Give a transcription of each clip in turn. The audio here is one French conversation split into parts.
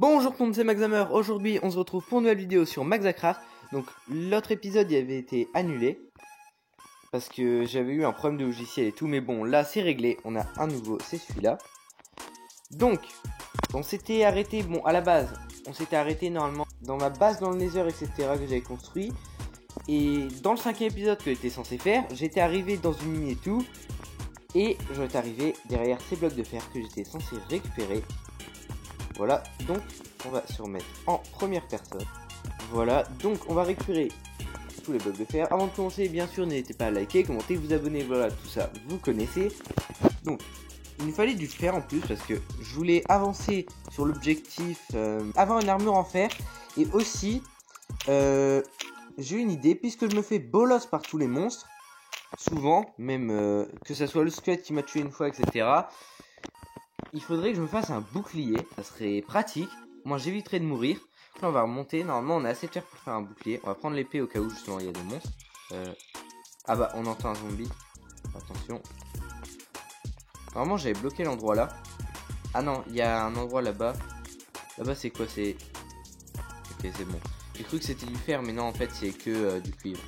Bonjour tout le monde, c'est Maxhammer. Aujourd'hui on se retrouve pour une nouvelle vidéo sur Maxacraft. Donc l'autre épisode il avait été annulé parce que j'avais eu un problème de logiciel et tout. Mais bon, là c'est réglé, on a un nouveau, c'est celui-là. Donc on s'était arrêté, bon à la base on s'était arrêté normalement dans ma base dans le Nether etc que j'avais construit. Et dans le 5e épisode que j'étais censé faire, j'étais arrivé dans une mine et tout. Et j'étais arrivé derrière ces blocs de fer que j'étais censé récupérer. Voilà, donc on va se remettre en première personne. Voilà, donc on va récupérer tous les blocs de fer. Avant de commencer, bien sûr, n'hésitez pas à liker, commenter, vous abonner, voilà, tout ça, vous connaissez. Donc, il nous fallait du fer en plus parce que je voulais avancer sur l'objectif, avoir une armure en fer. Et aussi, j'ai une idée, puisque je me fais bolos par tous les monstres, souvent, même que ça soit le squelette qui m'a tué une fois, etc. Il faudrait que je me fasse un bouclier, ça serait pratique. Moi j'éviterais de mourir. Là on va remonter, normalement on a assez de fer pour faire un bouclier. On va prendre l'épée au cas où justement il y a des monstres. Ah bah on entend un zombie. Attention. Normalement j'avais bloqué l'endroit là. Ah non, il y a un endroit là-bas. Là-bas c'est quoi? C'est... Ok c'est bon. J'ai cru que c'était du fer mais non en fait c'est que du cuivre.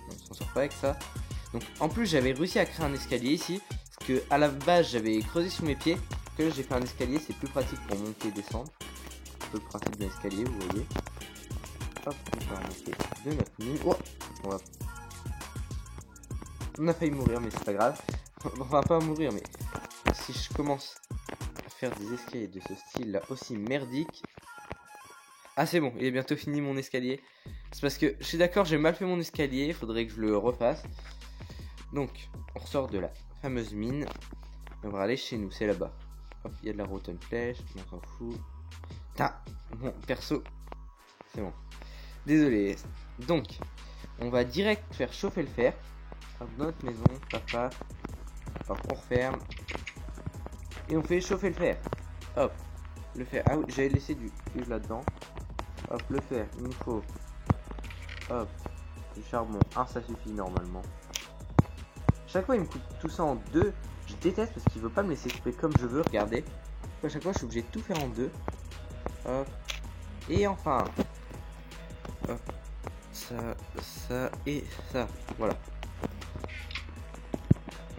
On s'en sort pas avec ça. Donc en plus j'avais réussi à créer un escalier ici. Parce que à la base j'avais creusé sous mes pieds. Que là j'ai fait un escalier, c'est plus pratique pour monter et descendre. Un peu le principe d'un escalier, vous voyez. Hop, on va remonter de notre mine. Oh, on a failli mourir, mais c'est pas grave. On va pas mourir, mais si je commence à faire des escaliers de ce style là aussi merdique. Ah c'est bon, il est bientôt fini mon escalier. C'est parce que je suis d'accord, j'ai mal fait mon escalier, il faudrait que je le refasse. Donc, on ressort de la fameuse mine. Et on va aller chez nous, c'est là-bas. Hop, il y a de la rotten flèche, on s'en fout. Putain, bon, perso, c'est bon. Désolé. Donc, on va direct faire chauffer le fer. Hop, dans notre maison, papa. Hop, on referme. Et on fait chauffer le fer. Hop, le fer. Ah oui, j'avais laissé du cuivre là-dedans. Hop, le fer, il nous faut. Hop, du charbon. Un, ça suffit normalement. Chaque fois, il me coupe tout ça en deux. Je déteste parce qu'il veut pas me laisser couper comme je veux, regardez. À chaque fois je suis obligé de tout faire en deux. Hop. Et enfin. Hop. Ça et ça. Voilà.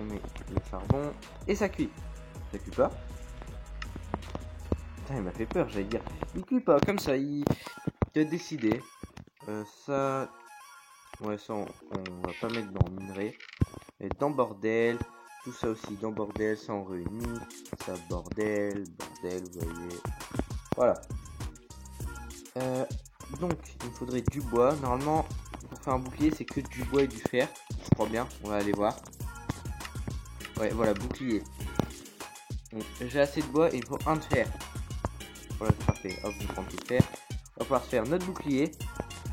On met le charbon. Et ça cuit. Ça cuit pas. Putain il m'a fait peur, j'allais dire. Il cuit pas, comme ça, il a décidé. Ça. Ouais ça on va pas mettre dans minerai. Mais dans bordel. Tout ça aussi dans bordel, ça en réunit. Ça bordel, vous voyez. Voilà. Donc, il me faudrait du bois. Normalement, pour faire un bouclier, c'est que du bois et du fer. Je crois bien, on va aller voir. Ouais, voilà, bouclier. Donc, j'ai assez de bois et il faut un de fer. Voilà, c'est parfait. Hop, je prends tout le fer. On va pouvoir se faire notre bouclier.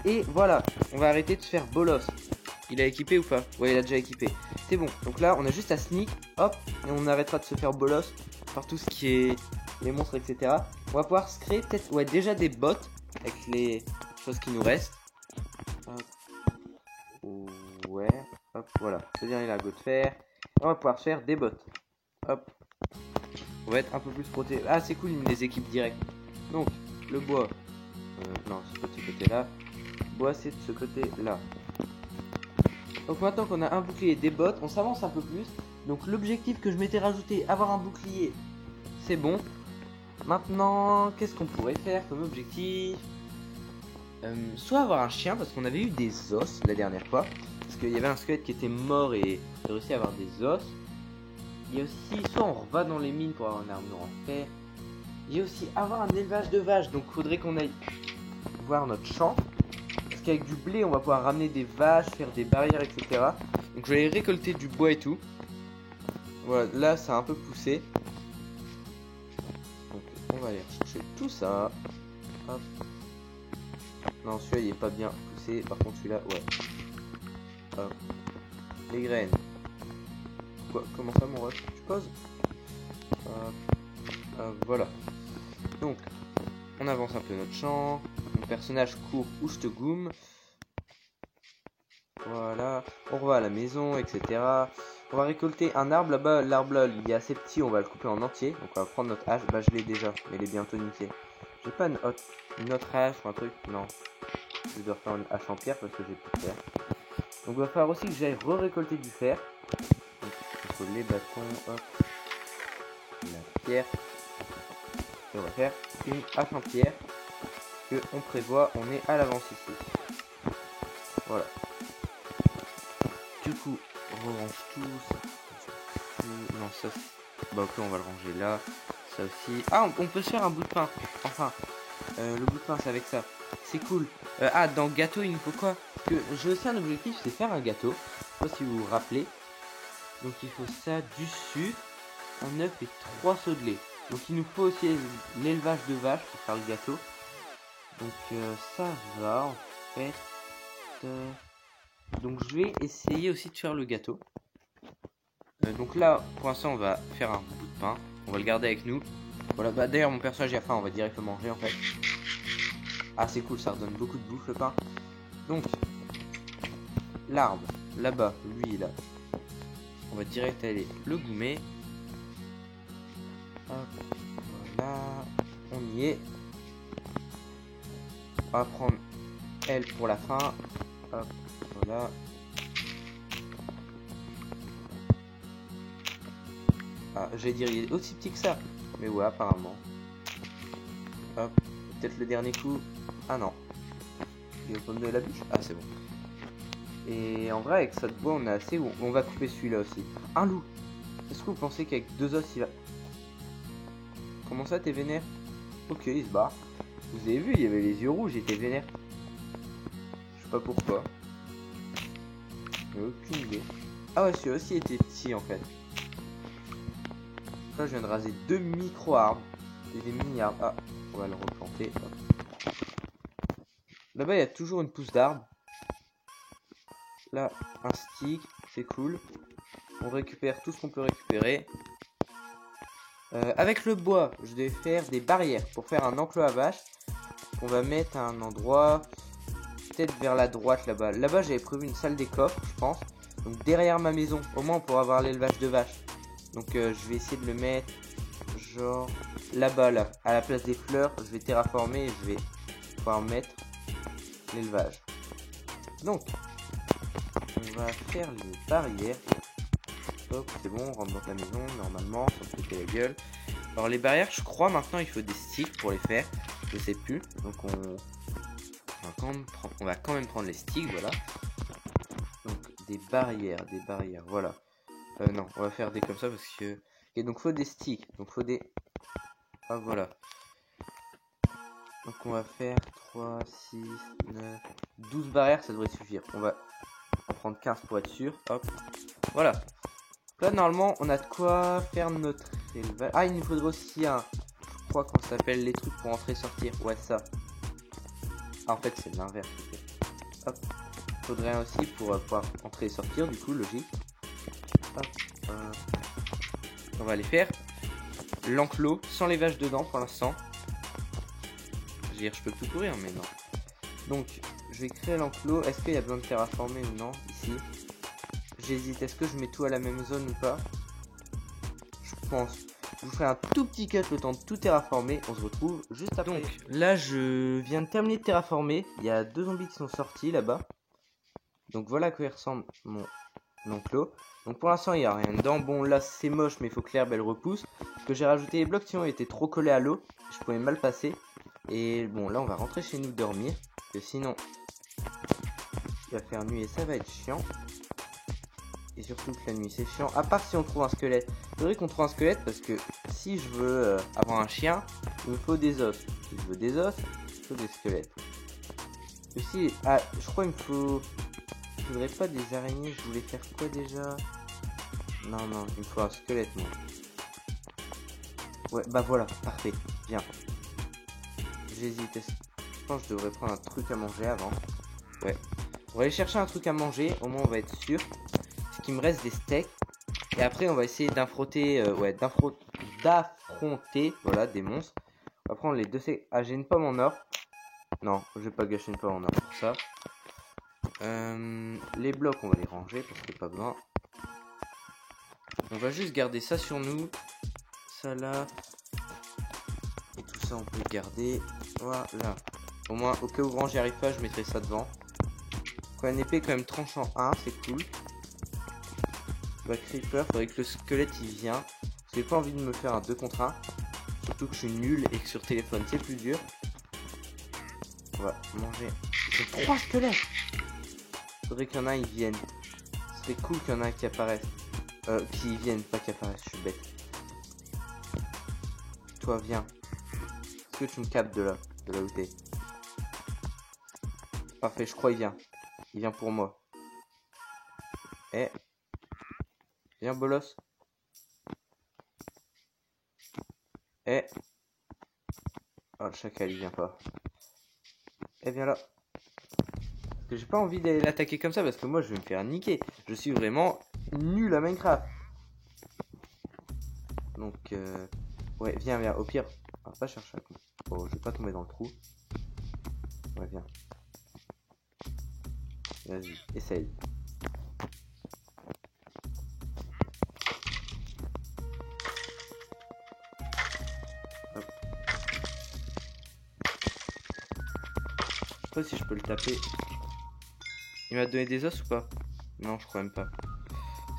Et voilà, on va arrêter de se faire bolos. Il a équipé ou pas? Ouais, il a déjà équipé. C'est bon. Donc là, on a juste à sneak. Hop. Et on arrêtera de se faire bolos par tout ce qui est les monstres, etc. On va pouvoir se créer peut-être, ouais, déjà des bots avec les choses qui nous restent. Hop. Ouais. Hop, voilà. C'est-à-dire, il a un go de fer. On va pouvoir se faire des bots. Hop. On va être un peu plus protégé. Ah, c'est cool, il me les équipe direct. Donc, le bois. Non, c'est pas de ce côté-là. Le bois, c'est de ce côté-là. Donc maintenant qu'on a un bouclier et des bottes, on s'avance un peu plus. Donc l'objectif que je m'étais rajouté, avoir un bouclier, c'est bon. Maintenant, qu'est-ce qu'on pourrait faire comme objectif? Soit avoir un chien, parce qu'on avait eu des os la dernière fois. Parce qu'il y avait un squelette qui était mort et j'ai réussi à avoir des os. Il y a aussi, soit on va dans les mines pour avoir une armure en fer. Il y a aussi avoir un élevage de vaches, donc il faudrait qu'on aille voir notre champ. Avec du blé on va pouvoir ramener des vaches, faire des barrières, etc. Donc je vais aller récolter du bois et tout. Voilà, là ça a un peu poussé. Donc on va aller chercher tout ça. Hop. Non, celui-là il est pas bien poussé. Par contre celui-là, ouais. Hop. Les graines. Quoi? Comment ça mon rush? Tu poses? Voilà. Donc on avance un peu notre champ. Mon personnage court ou je te goum. Voilà. On va à la maison, etc. On va récolter un arbre là-bas. L'arbre là, il est assez petit. On va le couper en entier. Donc on va prendre notre hache. Bah je l'ai déjà. Mais il est bientôt niqué. J'ai pas une autre hache ou un truc. Non. Je dois faire une hache en pierre parce que j'ai plus de fer. Donc il va falloir aussi que j'aille récolter du fer. Donc il faut les bâtons, hop. La pierre. Et on va faire une hache en pierre. Que on prévoit, on est à l'avance ici. Voilà. Du coup, on range tout. Non, ça. Bah ok, on va le ranger là. Ça aussi. Ah, on peut se faire un bout de pain. Enfin, le bout de pain, c'est avec ça. C'est cool. Dans le gâteau, il nous faut quoi? Parce que j'ai aussi un objectif, c'est faire un gâteau. Je sais pas si vous vous rappelez. Donc il faut ça, du sucre, un œuf et 3 seaux de lait. Donc il nous faut aussi l'élevage de vaches pour faire le gâteau. Donc ça va en fait. Donc je vais essayer aussi de faire le gâteau. Donc là, pour l'instant, on va faire un bout de pain. On va le garder avec nous. Voilà, bah d'ailleurs, mon personnage a faim, on va direct le manger en fait. Ah, c'est cool, ça redonne beaucoup de bouffe le pain. Donc, l'arbre, là-bas, lui, là. On va direct aller le goumer. Hop, voilà. On y est. On va prendre elle pour la fin. Hop, voilà. Ah, j'allais dire, il est aussi petit que ça. Mais ouais, apparemment. Hop, peut-être le dernier coup. Ah non. Il est au pomme de la bûche. Ah, c'est bon. Et en vrai, avec ça de bois, on a assez. On va couper celui-là aussi. Un loup. Est-ce que vous pensez qu'avec 2 os, il va... Comment ça, t'es vénère? Ok, il se barre. Vous avez vu, il y avait les yeux rouges, il était vénère. Je sais pas pourquoi. J'ai aucune idée. Ah ouais, celui-là aussi était petit en fait. Là, je viens de raser 2 micro-arbres. Et des mini-arbres. Ah, on va le replanter. Là-bas, il y a toujours une pousse d'arbre. Là, un stick. C'est cool. On récupère tout ce qu'on peut récupérer. Avec le bois, je vais faire des barrières pour faire un enclos à vaches. On va mettre à un endroit, peut-être vers la droite là-bas. Là-bas, j'avais prévu une salle des coffres, je pense. Donc derrière ma maison, au moins on pourra avoir l'élevage de vaches. Donc je vais essayer de le mettre genre là-bas, là, à la place des fleurs. Je vais terraformer et je vais pouvoir mettre l'élevage. Donc, on va faire les barrières. Hop, c'est bon, on rentre dans la maison normalement, sans péter la gueule. Alors les barrières, je crois maintenant il faut des sticks pour les faire. Je sais plus. Donc on va quand même prendre les sticks, voilà. Donc des barrières, voilà. Non, on va faire des comme ça parce que... Ok, donc faut des sticks, donc faut des... Ah voilà. Donc on va faire 3, 6, 9, 12 barrières, ça devrait suffire. On va en prendre 15 pour être sûr. Hop. Voilà. Là normalement on a de quoi faire notre élevage. Ah, il nous faudrait aussi un... Je crois qu'on s'appelle les trucs pour entrer et sortir. Ouais, ça. Ah, en fait c'est l'inverse. Hop. Faudrait un aussi pour pouvoir entrer et sortir, du coup, logique. Hop. On va aller faire l'enclos sans les vaches dedans pour l'instant. Je veux dire, je peux plus courir, mais non. Donc, je vais créer l'enclos. Est-ce qu'il y a besoin de terraformer ou non ici? J'hésite. Est-ce que je mets tout à la même zone ou pas? Je pense. Je vous ferai un tout petit cut le temps de tout terraformer. On se retrouve juste après. Donc, là, je viens de terminer de terraformer. Il y a 2 zombies qui sont sortis là-bas. Donc, voilà à quoi il ressemble mon enclos. Donc, pour l'instant, il n'y a rien dedans. Bon, là, c'est moche, mais il faut que l'herbe, elle repousse. Parce que j'ai rajouté les blocs, sinon, ils étaient trop collés à l'eau. Je pouvais mal passer. Et bon, là, on va rentrer chez nous dormir. Parce que sinon, il va faire nuit et ça va être chiant. Et surtout que la nuit, c'est chiant. À part si on trouve un squelette. Il faudrait qu'on trouve un squelette parce que si je veux avoir un chien, il me faut des os. Si je veux des os, il faut des squelettes. Aussi, ah, je crois qu'il me faut... Je voudrais pas des araignées, je voulais faire quoi déjà? Non, il me faut un squelette, moi. Ouais, bah voilà, parfait, bien. J'hésite, je pense que je devrais prendre un truc à manger avant. Ouais. On va aller chercher un truc à manger, au moins on va être sûr. Ce qui me reste des steaks. Et après on va essayer d'affronter, voilà, des monstres. On va prendre les 2 steaks. Ah, j'ai une pomme en or. Non, je vais pas gâcher une pomme en or pour ça. Les blocs on va les ranger parce qu'il n'y a pas besoin. On va juste garder ça sur nous. Ça là. Et tout ça on peut le garder. Voilà. Au moins au cas où vraiment j'y arrive pas, je mettrai ça devant. Quoi, une épée quand même tranchant 1, c'est cool. Bah Creeper, faudrait que le squelette il vient. J'ai pas envie de me faire un 2 contre 1. Surtout que je suis nul et que sur téléphone c'est plus dur. On va manger. J'ai 3 squelettes. Faudrait qu'il y en a un, ils viennent. Ce serait cool qu'il y en a un qui apparaisse. Qui viennent, pas qui apparaissent, je suis bête. Toi, viens. Est-ce que tu me captes de là où t'es? Parfait, je crois il vient. Il vient pour moi. Eh. Viens, bolos. Eh. Oh, le chacal, il vient pas. Eh, viens là. Parce que j'ai pas envie d'aller l'attaquer comme ça parce que moi je vais me faire niquer. Je suis vraiment nul à Minecraft. Donc ouais, viens. Au pire, on va pas chercher à con. Oh, je vais pas tomber dans le trou. Ouais, viens. Vas-y, essaye. Hop. Je sais pas si je peux le taper. Il m'a donné des os ou pas? Non, je crois même pas.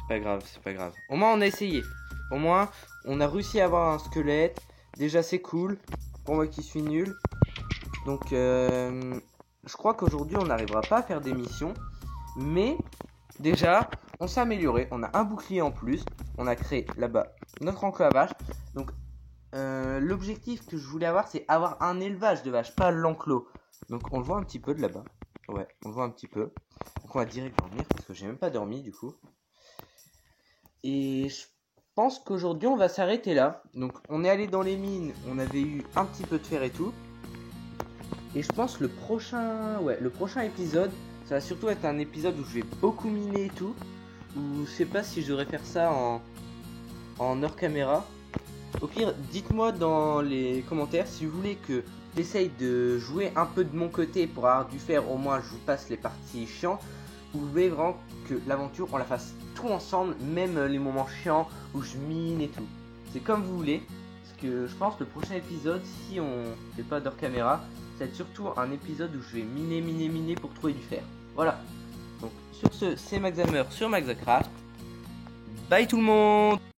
C'est pas grave. Au moins on a essayé. Au moins on a réussi à avoir un squelette. Déjà c'est cool. Pour moi qui suis nul. Donc je crois qu'aujourd'hui on n'arrivera pas à faire des missions. Mais déjà on s'est amélioré. On a un bouclier en plus. On a créé là-bas notre enclos à vaches. Donc l'objectif que je voulais avoir, c'est avoir un élevage de vaches, pas l'enclos. Donc on le voit un petit peu de là-bas. Ouais, on le voit un petit peu. Donc on va direct dormir parce que j'ai même pas dormi du coup. Et je pense qu'aujourd'hui on va s'arrêter là. Donc on est allé dans les mines, on avait eu un petit peu de fer et tout. Et je pense le prochain épisode, ça va surtout être un épisode où je vais beaucoup miner et tout. Ou je sais pas si je devrais faire ça en hors caméra. Au pire, dites-moi dans les commentaires si vous voulez que j'essaye de jouer un peu de mon côté pour avoir du fer, au moins je vous passe les parties chiantes. Vous voulez vraiment que l'aventure on la fasse tout ensemble, même les moments chiants où je mine et tout. C'est comme vous voulez, parce que je pense que le prochain épisode, si on fait pas d'hors caméra, ça va être surtout un épisode où je vais miner pour trouver du fer. Voilà. Donc sur ce, c'est Maxhammer sur Maxacraft. Bye tout le monde!